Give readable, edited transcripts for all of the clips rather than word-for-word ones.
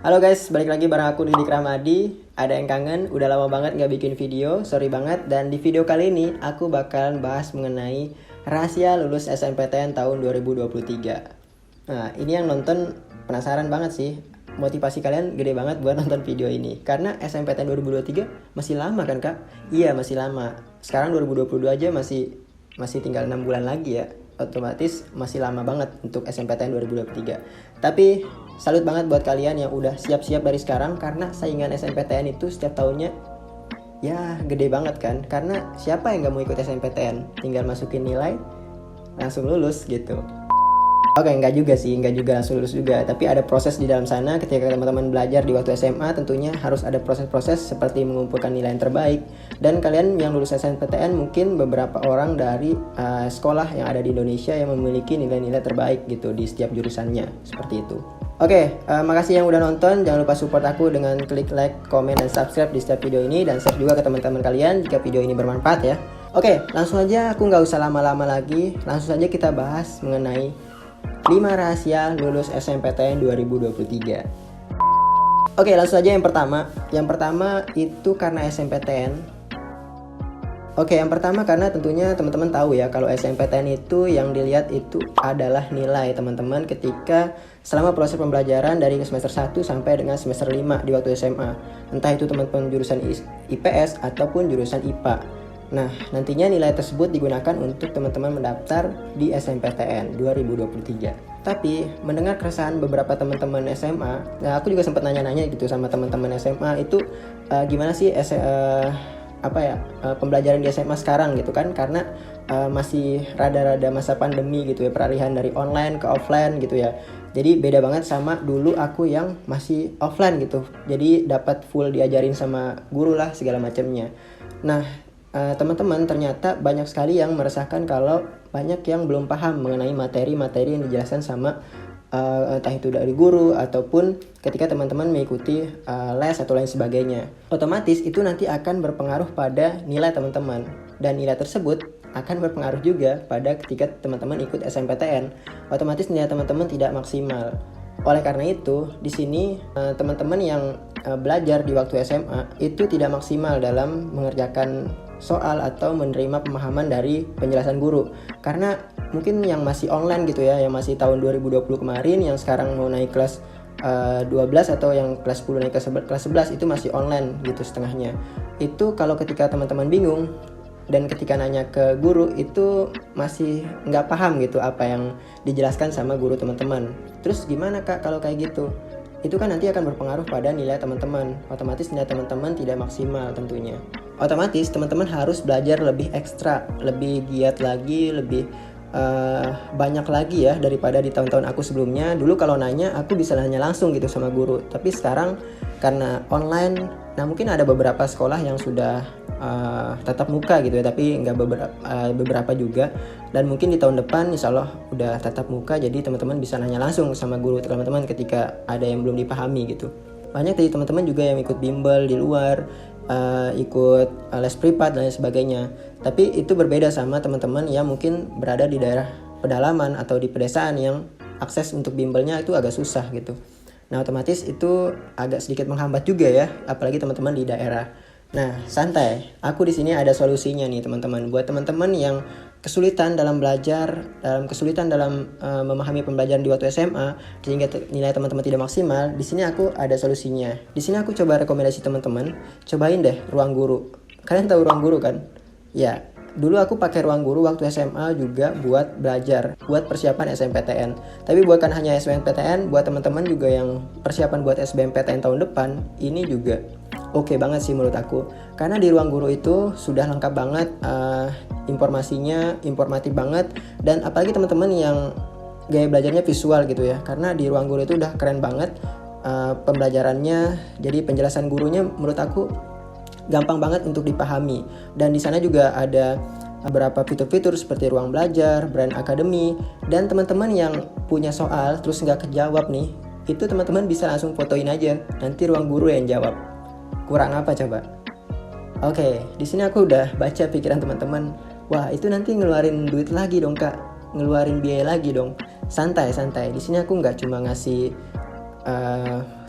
Halo guys, balik lagi bareng aku Didik Ramadi. Ada yang kangen, udah lama banget gak bikin video, sorry banget. Dan di video kali ini aku bakalan bahas mengenai rahasia lulus SNPTN tahun 2023. Nah, ini yang nonton penasaran banget sih. Motivasi kalian gede banget buat nonton video ini. Karena SNPTN 2023 masih lama kan kak? Iya masih lama. Sekarang 2022 aja masih tinggal 6 bulan lagi ya. Otomatis masih lama banget untuk SNPTN 2023. Tapi salut banget buat kalian yang udah siap-siap dari sekarang, karena saingan SNPTN itu setiap tahunnya ya gede banget kan. Karena siapa yang gak mau ikut SNPTN? Tinggal masukin nilai langsung lulus gitu. Oke, enggak juga langsung lulus juga. Tapi ada proses di dalam sana. Ketika teman-teman belajar di waktu SMA, tentunya harus ada proses-proses seperti mengumpulkan nilai yang terbaik. Dan kalian yang lulus SNPTN mungkin beberapa orang dari sekolah yang ada di Indonesia yang memiliki nilai-nilai terbaik gitu di setiap jurusannya. Seperti itu. Oke, makasih yang udah nonton. Jangan lupa support aku dengan klik like, komen, dan subscribe di setiap video ini. Dan share juga ke teman-teman kalian jika video ini bermanfaat ya. Oke, langsung aja, aku nggak usah lama-lama lagi. Langsung saja kita bahas mengenai 5 rahasia lulus SNPTN 2023. Oke, langsung aja yang pertama. Yang pertama itu karena SNPTN. Oke, yang pertama karena tentunya teman-teman tahu ya, kalau SNPTN itu yang dilihat itu adalah nilai teman-teman ketika selama proses pembelajaran dari semester 1 sampai dengan semester 5 di waktu SMA. Entah itu teman-teman jurusan IPS ataupun jurusan IPA. Nah, nantinya nilai tersebut digunakan untuk teman-teman mendaftar di SNPTN 2023. Tapi, mendengar keresahan beberapa teman-teman SMA, nah aku juga sempat nanya-nanya gitu sama teman-teman SMA itu gimana sih pembelajaran di SMA sekarang gitu kan, karena masih rada-rada masa pandemi gitu ya, peralihan dari online ke offline gitu ya. Jadi beda banget sama dulu aku yang masih offline gitu. Jadi dapat full diajarin sama guru lah segala macamnya. Nah, teman-teman ternyata banyak sekali yang meresahkan kalau banyak yang belum paham mengenai materi-materi yang dijelaskan sama entah itu dari guru ataupun ketika teman-teman mengikuti les atau lain sebagainya. Otomatis itu nanti akan berpengaruh pada nilai teman-teman, dan nilai tersebut akan berpengaruh juga pada ketika teman-teman ikut SNPTN. Otomatis nilai teman-teman tidak maksimal. Oleh karena itu, di sini teman-teman yang belajar di waktu SMA itu tidak maksimal dalam mengerjakan soal atau menerima pemahaman dari penjelasan guru. Karena mungkin yang masih online gitu ya, yang masih tahun 2020 kemarin, yang sekarang mau naik kelas 12 atau yang kelas 10 naik ke kelas 11 itu masih online gitu setengahnya. Itu kalau ketika teman-teman bingung dan ketika nanya ke guru itu masih nggak paham gitu apa yang dijelaskan sama guru teman-teman. Terus gimana kak kalau kayak gitu? Itu kan nanti akan berpengaruh pada nilai teman-teman. Otomatis nilai teman-teman tidak maksimal tentunya. Otomatis teman-teman harus belajar lebih ekstra, lebih giat lagi, lebih banyak lagi ya daripada di tahun-tahun aku sebelumnya. Dulu kalau nanya aku bisa nanya langsung gitu sama guru. Tapi sekarang karena online, nah mungkin ada beberapa sekolah yang sudah tatap muka gitu ya, tapi nggak beberapa juga. Dan mungkin di tahun depan insya Allah udah tatap muka, jadi teman-teman bisa nanya langsung sama guru teman-teman ketika ada yang belum dipahami gitu. Banyak dari teman-teman juga yang ikut bimbel di luar, ikut les privat dan lain sebagainya. Tapi itu berbeda sama teman-teman yang mungkin berada di daerah pedalaman atau di pedesaan yang akses untuk bimbelnya itu agak susah gitu. Nah, otomatis itu agak sedikit menghambat juga ya, apalagi teman-teman di daerah. Nah, santai. Aku di sini ada solusinya nih teman-teman. Buat teman-teman yang kesulitan dalam belajar, kesulitan dalam memahami pembelajaran di waktu SMA sehingga nilai teman-teman tidak maksimal, di sini aku ada solusinya. Di sini aku coba rekomendasi teman-teman, cobain deh ruang guru. Kalian tahu ruang guru kan? Ya, dulu aku pakai ruang guru waktu SMA juga buat belajar, buat persiapan SNPTN. Tapi bukan hanya SNPTN, buat teman-teman juga yang persiapan buat SBMPTN tahun depan, ini juga oke banget sih menurut aku. Karena di ruang guru itu sudah lengkap banget informasinya, informatif banget. Dan apalagi teman-teman yang gaya belajarnya visual gitu ya. Karena di ruang guru itu udah keren banget pembelajarannya. Jadi penjelasan gurunya menurut aku gampang banget untuk dipahami. Dan di sana juga ada beberapa fitur-fitur seperti ruang belajar, brand academy. Dan teman-teman yang punya soal terus nggak kejawab nih, itu teman-teman bisa langsung fotoin aja. Nanti ruang guru yang jawab. Kurang apa coba? Oke, di sini aku udah baca pikiran teman-teman. Wah, itu nanti ngeluarin duit lagi dong kak, ngeluarin biaya lagi dong. Santai. Di sini aku nggak cuma ngasih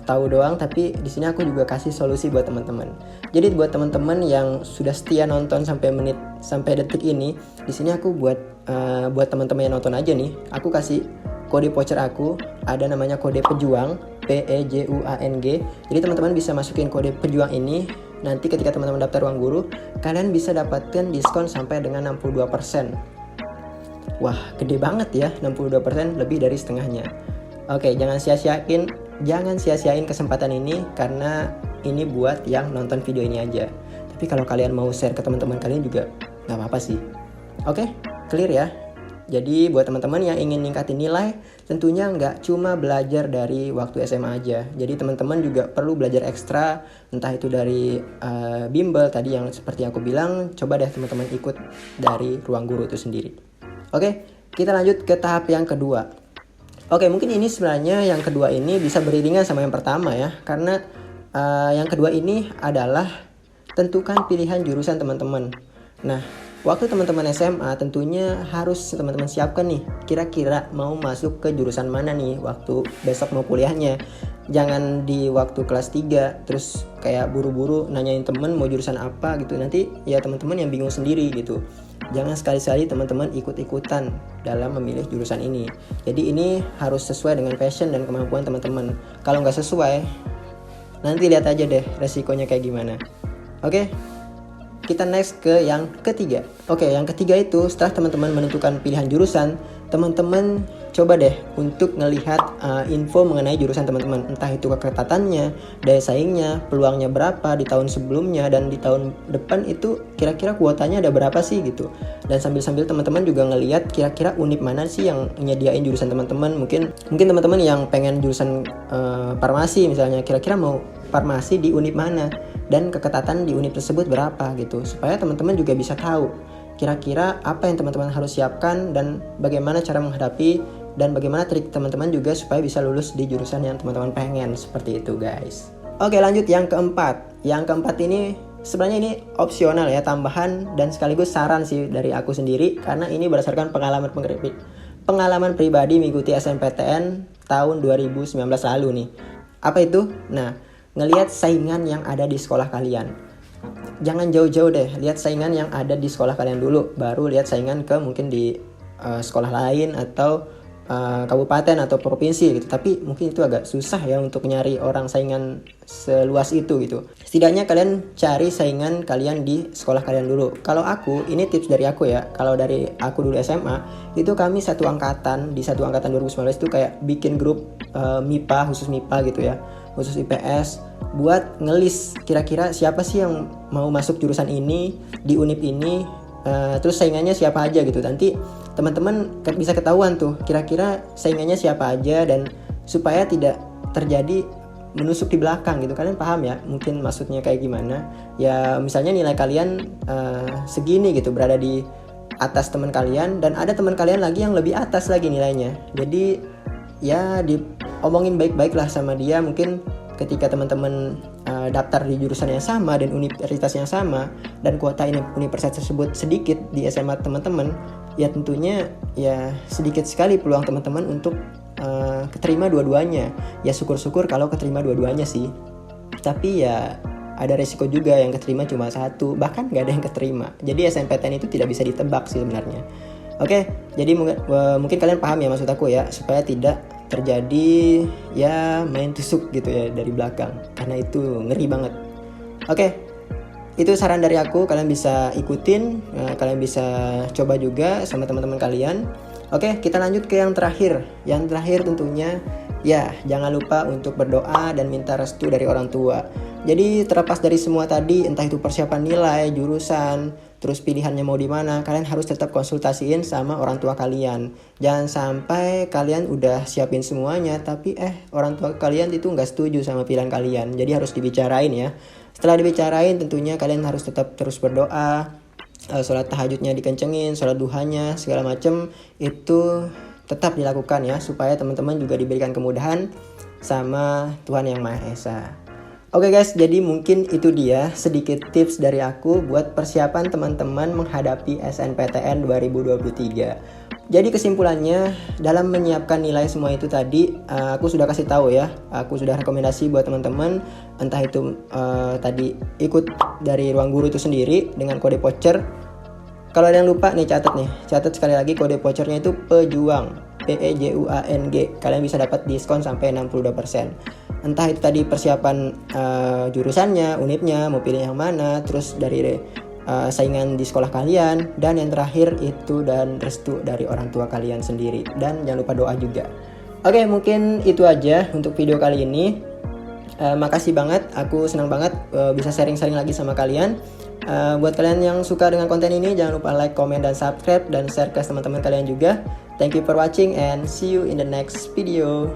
tahu doang, tapi di sini aku juga kasih solusi buat teman-teman. Jadi buat teman-teman yang sudah setia nonton sampai detik ini, di sini aku buat teman-teman yang nonton aja nih, aku kasih kode voucher aku, ada namanya kode pejuang, PEJUANG. Jadi teman-teman bisa masukin kode pejuang ini. Nanti ketika teman-teman daftar Ruang Guru, kalian bisa dapatkan diskon sampai dengan 62%. Wah, gede banget ya, 62%, lebih dari setengahnya. Oke, jangan sia-siain kesempatan ini, karena ini buat yang nonton video ini aja. Tapi kalau kalian mau share ke teman-teman kalian juga nggak apa-apa sih. Oke, clear ya? Jadi buat teman-teman yang ingin ningkatin nilai, tentunya nggak cuma belajar dari waktu SMA aja. Jadi teman-teman juga perlu belajar ekstra, entah itu dari bimbel tadi yang seperti aku bilang. Coba deh teman-teman ikut dari Ruang Guru itu sendiri. Oke, kita lanjut ke tahap yang kedua. Oke, mungkin ini sebenarnya yang kedua ini bisa beriringan sama yang pertama ya. Karena yang kedua ini adalah tentukan pilihan jurusan teman-teman. Nah, waktu teman-teman SMA tentunya harus teman-teman siapkan nih, kira-kira mau masuk ke jurusan mana nih waktu besok mau kuliahnya. Jangan di waktu kelas 3 terus kayak buru-buru nanyain temen mau jurusan apa gitu. Nanti ya teman-teman yang bingung sendiri gitu. Jangan sekali-sekali teman-teman ikut-ikutan dalam memilih jurusan ini. Jadi ini harus sesuai dengan passion dan kemampuan teman-teman. Kalau nggak sesuai, nanti lihat aja deh resikonya kayak gimana. Oke? Kita next ke yang ketiga. Oke, yang ketiga itu setelah teman-teman menentukan pilihan jurusan, teman-teman coba deh untuk ngelihat info mengenai jurusan teman-teman. Entah itu keketatannya, daya saingnya, peluangnya berapa di tahun sebelumnya, dan di tahun depan itu kira-kira kuotanya ada berapa sih gitu. Dan sambil-sambil teman-teman juga ngelihat kira-kira univ mana sih yang nyediain jurusan teman-teman. Mungkin teman-teman yang pengen jurusan farmasi misalnya, kira-kira mau farmasi di univ mana, dan keketatan di univ tersebut berapa gitu, supaya teman-teman juga bisa tahu kira-kira apa yang teman-teman harus siapkan dan bagaimana cara menghadapi, dan bagaimana trik teman-teman juga supaya bisa lulus di jurusan yang teman-teman pengen. Seperti itu guys. Oke, lanjut yang keempat. Yang keempat ini sebenarnya ini opsional ya, tambahan dan sekaligus saran sih dari aku sendiri, karena ini berdasarkan pengalaman pribadi mengikuti SNPTN tahun 2019 lalu nih. Apa itu? Nah, ngelihat saingan yang ada di sekolah kalian. Jangan jauh-jauh deh, lihat saingan yang ada di sekolah kalian dulu, baru lihat saingan ke mungkin di sekolah lain atau kabupaten atau provinsi gitu. Tapi mungkin itu agak susah ya untuk nyari orang saingan seluas itu gitu. Setidaknya kalian cari saingan kalian di sekolah kalian dulu. Kalau aku, ini tips dari aku ya, kalau dari aku dulu SMA, itu kami di satu angkatan 2019 itu kayak bikin grup MIPA, khusus MIPA gitu ya, khusus IPS, buat ngelis kira-kira siapa sih yang mau masuk jurusan ini di univ ini, terus saingannya siapa aja gitu. Nanti teman-teman bisa ketahuan tuh kira-kira saingannya siapa aja, dan supaya tidak terjadi menusuk di belakang gitu. Kalian paham ya mungkin maksudnya kayak gimana ya? Misalnya nilai kalian segini gitu, berada di atas teman kalian, dan ada teman kalian lagi yang lebih atas lagi nilainya. Jadi ya diomongin baik-baik lah sama dia. Mungkin ketika teman-teman daftar di jurusan yang sama dan universitas yang sama, dan kuota universitas tersebut sedikit di SMA teman-teman, ya tentunya ya sedikit sekali peluang teman-teman untuk keterima dua-duanya. Ya syukur-syukur kalau keterima dua-duanya sih. Tapi ya ada resiko juga yang keterima cuma satu, bahkan nggak ada yang keterima. Jadi SNPTN itu tidak bisa ditebak sih sebenarnya. Oke, jadi mungkin kalian paham ya maksud aku ya, supaya tidak terjadi ya main tusuk gitu ya dari belakang, karena itu ngeri banget. Oke, itu saran dari aku, kalian bisa ikutin, kalian bisa coba juga sama teman-teman kalian. Oke, kita lanjut ke yang terakhir. Yang terakhir tentunya ya jangan lupa untuk berdoa dan minta restu dari orang tua. Jadi terlepas dari semua tadi, entah itu persiapan nilai, jurusan, terus pilihannya mau di mana, kalian harus tetap konsultasiin sama orang tua kalian. Jangan sampai kalian udah siapin semuanya, tapi orang tua kalian itu nggak setuju sama pilihan kalian. Jadi harus dibicarain ya. Setelah dibicarain, tentunya kalian harus tetap terus berdoa, sholat tahajudnya dikencengin, sholat duhanya, segala macem itu tetap dilakukan ya, supaya teman-teman juga diberikan kemudahan sama Tuhan Yang Maha Esa. Oke guys, jadi mungkin itu dia sedikit tips dari aku buat persiapan teman-teman menghadapi SNPTN 2023. Jadi kesimpulannya, dalam menyiapkan nilai semua itu tadi, aku sudah kasih tahu ya, aku sudah rekomendasi buat teman-teman, entah itu tadi ikut dari ruang guru itu sendiri dengan kode voucher. Kalau ada yang lupa nih, catat sekali lagi, kode vouchernya itu PEJUANG, PEJUANG. Kalian bisa dapat diskon sampai 62%. Entah itu tadi persiapan jurusannya, unitnya, mau pilih yang mana, terus dari saingan di sekolah kalian, dan yang terakhir itu dan restu dari orang tua kalian sendiri. Dan jangan lupa doa juga. Oke, mungkin itu aja untuk video kali ini. Makasih banget, aku senang banget bisa sharing-sharing lagi sama kalian. Buat kalian yang suka dengan konten ini, jangan lupa like, comment, dan subscribe, dan share ke teman-teman kalian juga. Thank you for watching and see you in the next video.